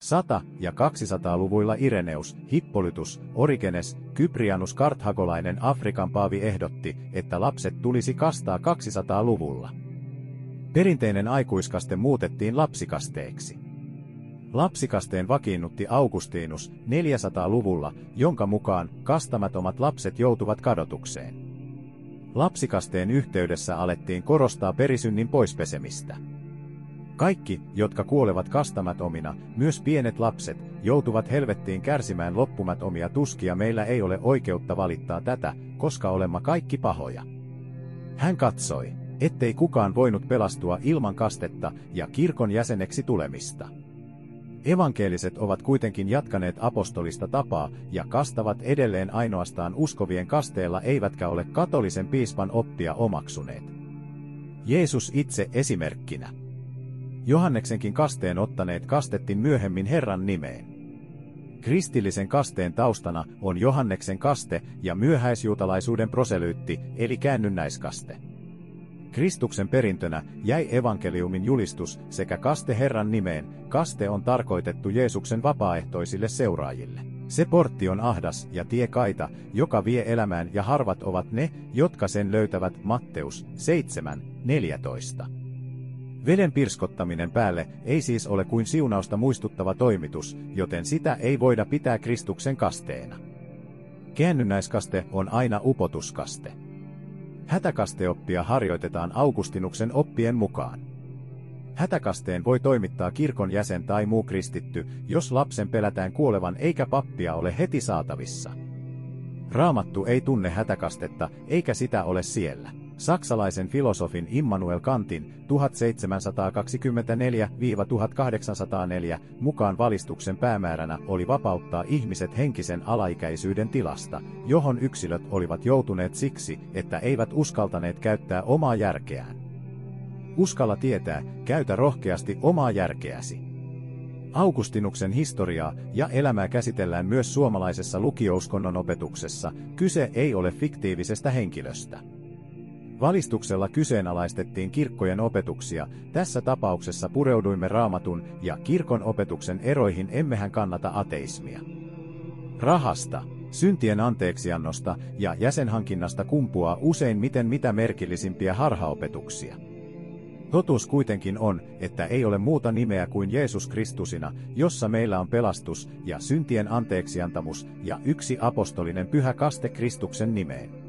100- ja 200-luvuilla Ireneus, Hippolytus, Origenes, Kyprianus karthagolainen Afrikan paavi ehdotti, että lapset tulisi kastaa 200-luvulla. Perinteinen aikuiskaste muutettiin lapsikasteeksi. Lapsikasteen vakiinnutti Augustinus 400-luvulla, jonka mukaan kastamattomat lapset joutuvat kadotukseen. Lapsikasteen yhteydessä alettiin korostaa perisynnin poispesemistä. Kaikki, jotka kuolevat kastamattomina, myös pienet lapset, joutuvat helvettiin kärsimään loppumattomia tuskia. Meillä ei ole oikeutta valittaa tätä, koska olemme kaikki pahoja. Hän katsoi, ettei kukaan voinut pelastua ilman kastetta ja kirkon jäseneksi tulemista. Evankeliset ovat kuitenkin jatkaneet apostolista tapaa ja kastavat edelleen ainoastaan uskovien kasteella, eivätkä ole katolisen piispan oppia omaksuneet. Jeesus itse esimerkkinä. Johanneksenkin kasteen ottaneet kastettiin myöhemmin Herran nimeen. Kristillisen kasteen taustana on Johanneksen kaste ja myöhäisjuutalaisuuden proselyytti eli käännynnäiskaste. Kristuksen perintönä jäi evankeliumin julistus sekä kaste Herran nimeen. Kaste on tarkoitettu Jeesuksen vapaaehtoisille seuraajille. Se portti on ahdas ja tie kaita, joka vie elämään, ja harvat ovat ne, jotka sen löytävät. Matteus 7:14. Veden pirskottaminen päälle ei siis ole kuin siunausta muistuttava toimitus, joten sitä ei voida pitää Kristuksen kasteena. Käännynnäiskaste on aina upotuskaste. Hätäkasteoppia harjoitetaan Augustinuksen oppien mukaan. Hätäkasteen voi toimittaa kirkon jäsen tai muu kristitty, jos lapsen pelätään kuolevan eikä pappia ole heti saatavissa. Raamattu ei tunne hätäkastetta, eikä sitä ole siellä. Saksalaisen filosofin Immanuel Kantin 1724–1804 mukaan valistuksen päämääränä oli vapauttaa ihmiset henkisen alaikäisyyden tilasta, johon yksilöt olivat joutuneet siksi, että eivät uskaltaneet käyttää omaa järkeään. Uskalla tietää, käytä rohkeasti omaa järkeäsi. Augustinuksen historiaa ja elämää käsitellään myös suomalaisessa lukiouskonnon opetuksessa. Kyse ei ole fiktiivisestä henkilöstä. Valistuksella kyseenalaistettiin kirkkojen opetuksia. Tässä tapauksessa pureuduimme Raamatun ja kirkon opetuksen eroihin, emmehän kannata ateismia. Rahasta, syntien anteeksiannosta ja jäsenhankinnasta kumpuaa usein mitä merkillisimpiä harhaopetuksia. Totuus kuitenkin on, että ei ole muuta nimeä kuin Jeesus Kristusina, jossa meillä on pelastus ja syntien anteeksiantamus ja yksi apostolinen pyhä kaste Kristuksen nimeen.